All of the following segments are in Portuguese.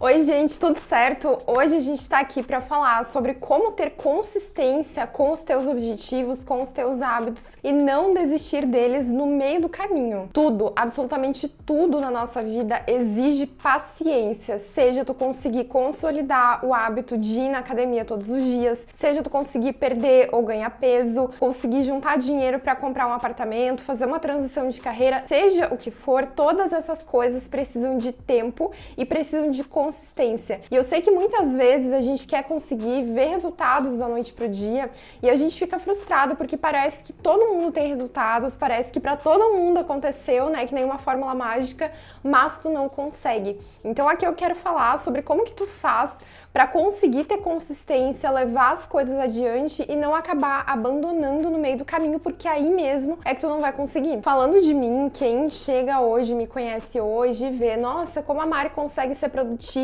Oi, gente, tudo certo? Hoje a gente tá aqui para falar sobre como ter consistência com os teus objetivos, com os teus hábitos e não desistir deles no meio do caminho. Tudo, absolutamente tudo na nossa vida exige paciência, seja tu conseguir consolidar o hábito de ir na academia todos os dias, seja tu conseguir perder ou ganhar peso, conseguir juntar dinheiro para comprar um apartamento, fazer uma transição de carreira, seja o que for, todas essas coisas precisam de tempo e precisam de consistência. E eu sei que muitas vezes a gente quer conseguir ver resultados da noite pro dia e a gente fica frustrado porque parece que todo mundo tem resultados, parece que para todo mundo aconteceu, né, que nem uma fórmula mágica, mas tu não consegue. Então aqui eu quero falar sobre como que tu faz para conseguir ter consistência, levar as coisas adiante e não acabar abandonando no meio do caminho, porque aí mesmo é que tu não vai conseguir. Falando de mim, quem chega hoje, me conhece hoje, vê, nossa, como a Mari consegue ser produtiva,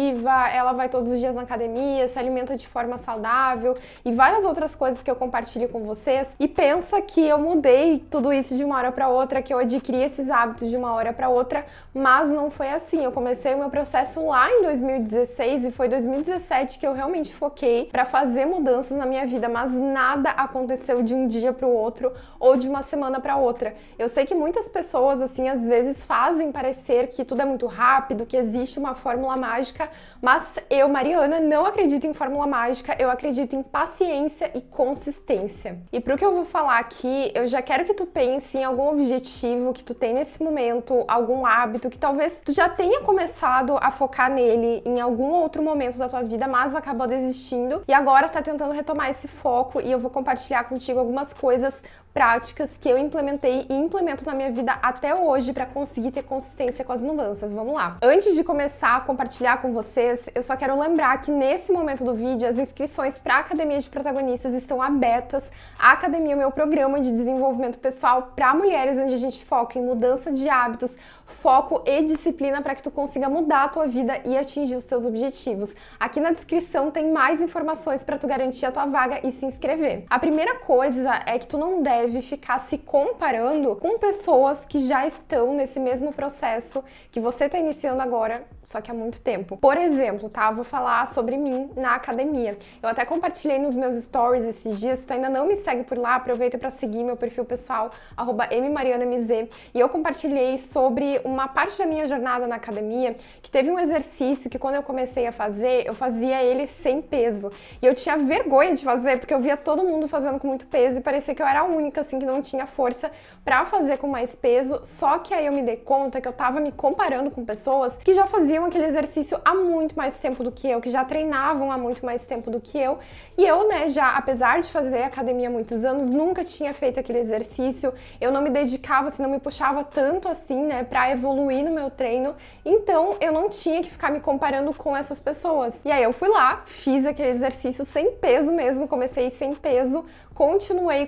ela vai todos os dias na academia, se alimenta de forma saudável e várias outras coisas que eu compartilho com vocês e pensa que eu mudei tudo isso de uma hora para outra, que eu adquiri esses hábitos de uma hora para outra, mas não foi assim. Eu comecei o meu processo lá em 2016 e foi 2017 que eu realmente foquei para fazer mudanças na minha vida, mas nada aconteceu de um dia para o outro ou de uma semana para outra. Eu sei que muitas pessoas, assim, às vezes fazem parecer que tudo é muito rápido, que existe uma fórmula mágica, mas eu, Mariana, não acredito em fórmula mágica, eu acredito em paciência e consistência. E pro que eu vou falar aqui, eu já quero que tu pense em algum objetivo que tu tem nesse momento, algum hábito que talvez tu já tenha começado a focar nele em algum outro momento da tua vida, mas acabou desistindo e agora tá tentando retomar esse foco e eu vou compartilhar contigo algumas coisas práticas que eu implementei e implemento na minha vida até hoje para conseguir ter consistência com as mudanças. Vamos lá! Antes de começar a compartilhar com vocês, eu só quero lembrar que nesse momento do vídeo as inscrições para a Academia de Protagonistas estão abertas. A Academia é o meu programa de desenvolvimento pessoal para mulheres, onde a gente foca em mudança de hábitos, foco e disciplina para que tu consiga mudar a tua vida e atingir os teus objetivos. Aqui na descrição tem mais informações para tu garantir a tua vaga e se inscrever. A primeira coisa é que tu não deve ficar se comparando com pessoas que já estão nesse mesmo processo que você está iniciando agora, só que há muito tempo. Por exemplo, tá? Vou falar sobre mim na academia. Eu até compartilhei nos meus stories esses dias. Se tu ainda não me segue por lá, aproveita para seguir meu perfil pessoal, @mmarianamz. E eu compartilhei sobre uma parte da minha jornada na academia, que teve um exercício que quando eu comecei a fazer, eu fazia ele sem peso. E eu tinha vergonha de fazer, porque eu via todo mundo fazendo com muito peso e parecia que eu era a única, assim, que não tinha força pra fazer com mais peso. Só que aí eu me dei conta que eu tava me comparando com pessoas que já faziam aquele exercício há muito mais tempo do que eu, que já treinavam há muito mais tempo do que eu. E eu, né, já, apesar de fazer academia há muitos anos, nunca tinha feito aquele exercício. Eu não me dedicava, assim, não me puxava tanto assim, né, pra evoluir no meu treino. Então, eu não tinha que ficar me comparando com essas pessoas. E aí eu fui lá, fiz aquele exercício sem peso mesmo, comecei sem peso, continuei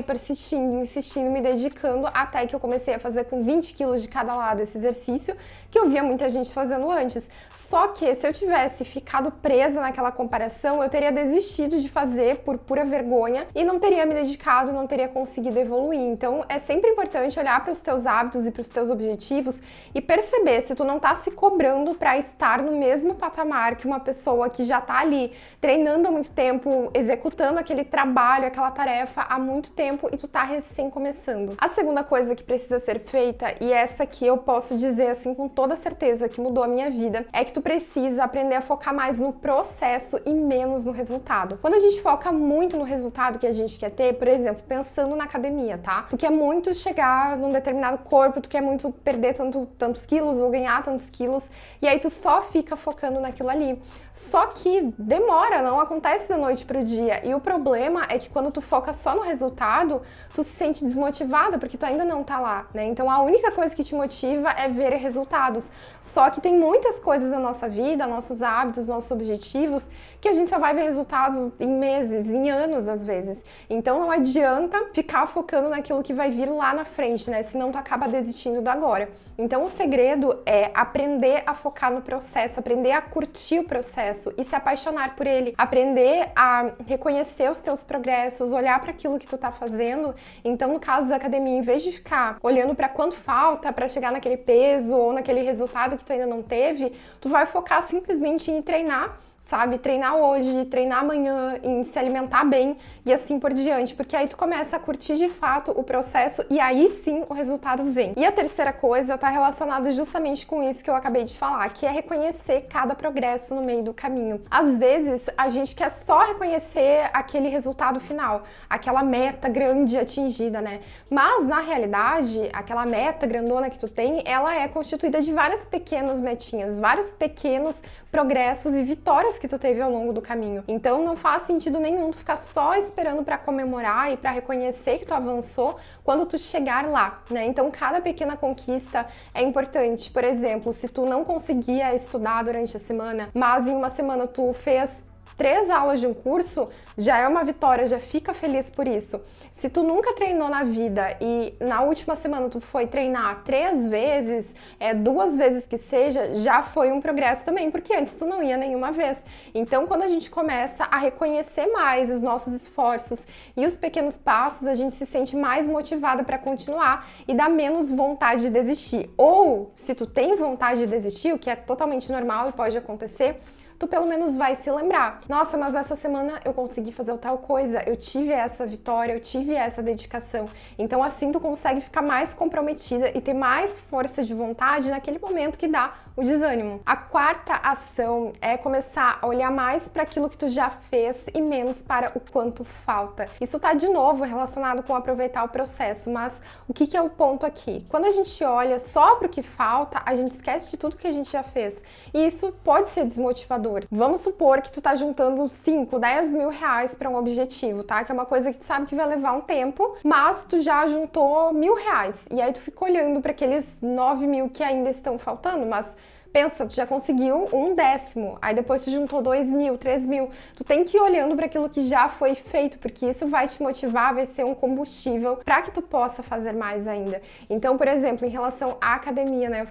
persistindo, insistindo, me dedicando, até que eu comecei a fazer com 20 quilos de cada lado esse exercício, que eu via muita gente fazendo antes. Só que se eu tivesse ficado presa naquela comparação, eu teria desistido de fazer por pura vergonha e não teria me dedicado, não teria conseguido evoluir. Então é sempre importante olhar para os teus hábitos e para os teus objetivos e perceber se tu não tá se cobrando para estar no mesmo patamar que uma pessoa que já tá ali treinando há muito tempo, executando aquele trabalho, aquela tarefa há muito tempo e tu tá recém começando. A segunda coisa que precisa ser feita, e essa que eu posso dizer assim com toda certeza que mudou a minha vida, é que tu precisa aprender a focar mais no processo e menos no resultado. Quando a gente foca muito no resultado que a gente quer ter, por exemplo, pensando na academia, tá? Tu quer muito chegar num determinado corpo, tu quer muito perder tantos quilos ou ganhar tantos quilos, e aí tu só fica focando naquilo ali. Só que demora, não acontece da noite pro dia. E o problema é que quando tu foca só no resultado, tu se sente desmotivada porque tu ainda não tá lá, né? Então a única coisa que te motiva é ver resultados. Só que tem muitas coisas na nossa vida, nossos hábitos, nossos objetivos, que a gente só vai ver resultado em meses, em anos às vezes. Então não adianta ficar focando naquilo que vai vir lá na frente, né? Senão tu acaba desistindo do agora. Então o segredo é aprender a focar no processo, aprender a curtir o processo e se apaixonar por ele, aprender a reconhecer os teus progressos, olhar para aquilo que tu tá fazendo fazendo. Então, no caso da academia, em vez de ficar olhando para quanto falta para chegar naquele peso ou naquele resultado que tu ainda não teve, tu vai focar simplesmente em treinar, sabe? Treinar hoje, treinar amanhã, em se alimentar bem e assim por diante, porque aí tu começa a curtir de fato o processo e aí sim o resultado vem. E a terceira coisa tá relacionada justamente com isso que eu acabei de falar, que é reconhecer cada progresso no meio do caminho. Às vezes a gente quer só reconhecer aquele resultado final, aquela meta grande atingida, né? Mas na realidade, aquela meta grandona que tu tem, ela é constituída de várias pequenas metinhas, vários pequenos progressos e vitórias que tu teve ao longo do caminho. Então não faz sentido nenhum tu ficar só esperando para comemorar e para reconhecer que tu avançou quando tu chegar lá, né? Então cada pequena conquista é importante. Por exemplo, se tu não conseguia estudar durante a semana, mas em uma semana tu fez 3 aulas de um curso, já é uma vitória, já fica feliz por isso. Se tu nunca treinou na vida e na última semana tu foi treinar 3 vezes, 2 vezes que seja, já foi um progresso também, porque antes tu não ia nenhuma vez. Então, quando a gente começa a reconhecer mais os nossos esforços e os pequenos passos, a gente se sente mais motivada para continuar e dá menos vontade de desistir. Ou, se tu tem vontade de desistir, o que é totalmente normal e pode acontecer, tu pelo menos vai se lembrar. Nossa, mas essa semana eu consegui fazer tal coisa, eu tive essa vitória, eu tive essa dedicação. Então assim tu consegue ficar mais comprometida e ter mais força de vontade naquele momento que dá o desânimo. A quarta ação é começar a olhar mais para aquilo que tu já fez e menos para o quanto falta. Isso tá de novo relacionado com aproveitar o processo, mas o que é o ponto aqui? Quando a gente olha só para o que falta, a gente esquece de tudo que a gente já fez. E isso pode ser desmotivador. Vamos supor que tu tá juntando 5, 10 mil reais para um objetivo, tá? Que é uma coisa que tu sabe que vai levar um tempo, mas tu já juntou R$ 1.000. E aí tu fica olhando para aqueles 9 mil que ainda estão faltando, mas pensa, tu já conseguiu 1/10, aí depois tu juntou 2 mil, 3 mil. Tu tem que ir olhando para aquilo que já foi feito, porque isso vai te motivar, vai ser um combustível para que tu possa fazer mais ainda. Então, por exemplo, em relação à academia, né?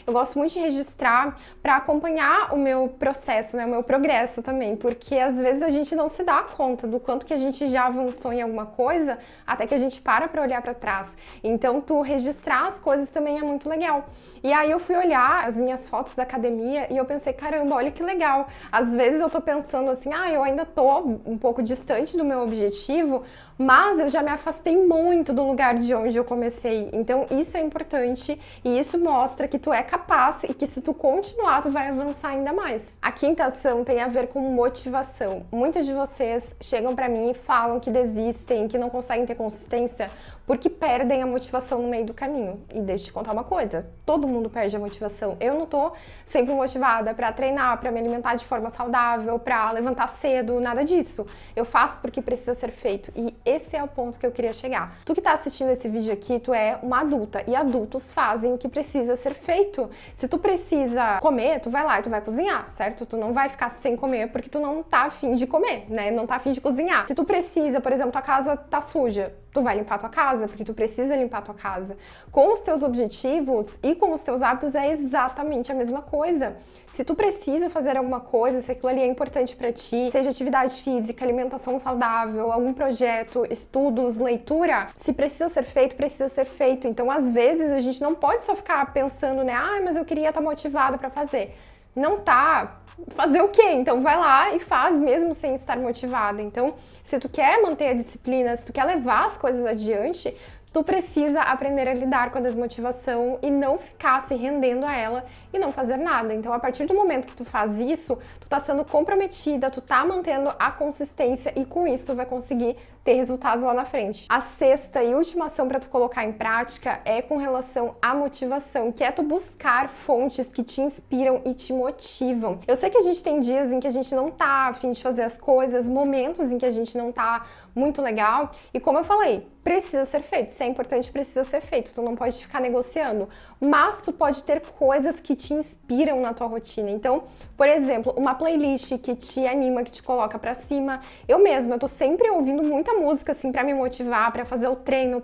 Eu gosto muito de registrar para acompanhar o meu processo, né? O meu progresso também, porque às vezes a gente não se dá conta do quanto que a gente já avançou em alguma coisa, até que a gente para olhar para trás. Então, tu registrar as coisas também é muito legal. E aí eu fui olhar as minhas fotos da academia e eu pensei, caramba, olha que legal. Às vezes eu tô pensando assim, eu ainda tô um pouco distante do meu objetivo, mas eu já me afastei muito do lugar de onde eu comecei. Então isso é importante e isso mostra que tu é capaz e que se tu continuar, tu vai avançar ainda mais. A quinta ação tem a ver com motivação. Muitas de vocês chegam pra mim e falam que desistem, que não conseguem ter consistência porque perdem a motivação no meio do caminho. E deixa eu te contar uma coisa, todo mundo perde a motivação. Eu não tô sempre motivada pra treinar, pra me alimentar de forma saudável, pra levantar cedo, nada disso. Eu faço porque precisa ser feito e esse é o ponto que eu queria chegar. Tu que tá assistindo esse vídeo aqui, tu é uma adulta e adultos fazem o que precisa ser feito. Se tu precisa comer, tu vai lá e tu vai cozinhar, certo? Tu não vai ficar sem comer porque tu não tá afim de comer, né? Não tá afim de cozinhar. Se tu precisa, por exemplo, tua casa tá suja, tu vai limpar tua casa porque tu precisa limpar tua casa. Com os teus objetivos e com os teus hábitos é exatamente a mesma coisa. Se tu precisa fazer alguma coisa, se aquilo ali é importante pra ti, seja atividade física, alimentação saudável, algum projeto, estudos, leitura, se precisa ser feito, precisa ser feito. Então, às vezes, a gente não pode só ficar pensando, né? Mas eu queria estar motivada pra fazer. Não tá. Fazer o quê? Então vai lá e faz mesmo sem estar motivada. Então, se tu quer manter a disciplina, se tu quer levar as coisas adiante, tu precisa aprender a lidar com a desmotivação e não ficar se rendendo a ela e não fazer nada. Então, a partir do momento que tu faz isso, tu tá sendo comprometida, tu tá mantendo a consistência e com isso tu vai conseguir ter resultados lá na frente. A sexta e última ação para tu colocar em prática é com relação à motivação, que é tu buscar fontes que te inspiram e te motivam. Eu sei que a gente tem dias em que a gente não tá a fim de fazer as coisas, momentos em que a gente não tá muito legal, e como eu falei, precisa ser feito. Se é importante, precisa ser feito. Tu não pode ficar negociando. Mas tu pode ter coisas que te inspiram na tua rotina. Então, por exemplo, uma playlist que te anima, que te coloca pra cima. Eu tô sempre ouvindo muita música, assim, pra me motivar, pra fazer o treino,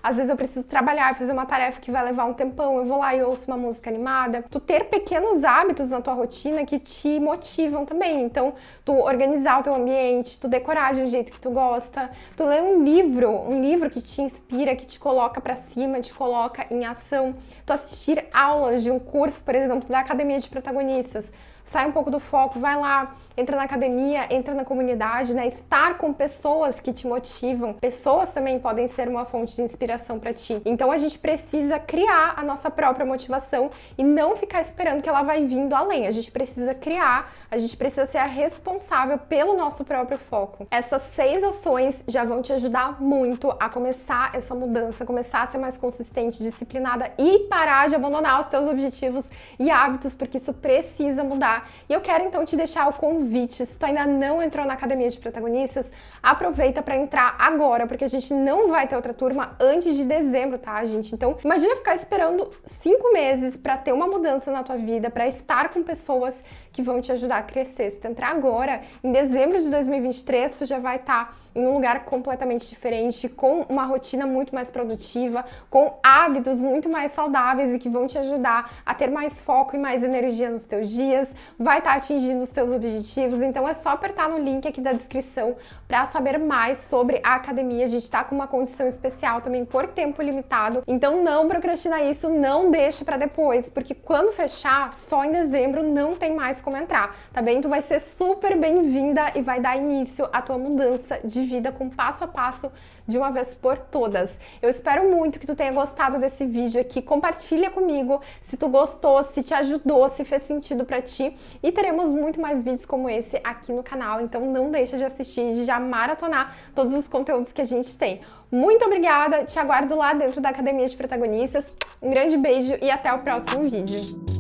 às vezes eu preciso trabalhar, fazer uma tarefa que vai levar um tempão, eu vou lá e ouço uma música animada. Tu ter pequenos hábitos na tua rotina que te motivam também. Então, tu organizar o teu ambiente, tu decorar de um jeito que tu gosta, tu ler um livro livro que te inspira, que te coloca pra cima, te coloca em ação. Tu assistir aulas de um curso, por exemplo, da Academia de Protagonistas. Sai um pouco do foco, vai lá, entra na academia, entra na comunidade, né? Estar com pessoas que te motivam. Pessoas também podem ser uma fonte de inspiração para ti. Então a gente precisa criar a nossa própria motivação e não ficar esperando que ela vai vindo além. A gente precisa criar, a gente precisa ser a responsável pelo nosso próprio foco. Essas 6 ações já vão te ajudar muito a começar essa mudança, começar a ser mais consistente, disciplinada e parar de abandonar os seus objetivos e hábitos, porque isso precisa mudar. E eu quero então te deixar o convite, se tu ainda não entrou na Academia de Protagonistas, aproveita para entrar agora, porque a gente não vai ter outra turma antes de dezembro, tá, gente? Então, imagina ficar esperando 5 meses para ter uma mudança na tua vida, para estar com pessoas que vão te ajudar a crescer. Se tu entrar agora, em dezembro de 2023, tu já vai estar em um lugar completamente diferente, com uma rotina muito mais produtiva, com hábitos muito mais saudáveis e que vão te ajudar a ter mais foco e mais energia nos teus dias, vai estar atingindo os teus objetivos. Então é só apertar no link aqui da descrição para saber mais sobre a academia. A gente está com uma condição especial também por tempo limitado, então não procrastina isso, não deixa para depois, porque quando fechar, só em dezembro não tem mais como entrar, tá bem? Tu vai ser super bem-vinda e vai dar início à tua mudança de vida com passo a passo de uma vez por todas. Eu espero muito que tu tenha gostado desse vídeo aqui. Compartilha comigo se tu gostou, se te ajudou, se fez sentido pra ti. E teremos muito mais vídeos como esse aqui no canal, então não deixa de assistir, de já maratonar todos os conteúdos que a gente tem. Muito obrigada, te aguardo lá dentro da Academia de Protagonistas. Um grande beijo e até o próximo vídeo.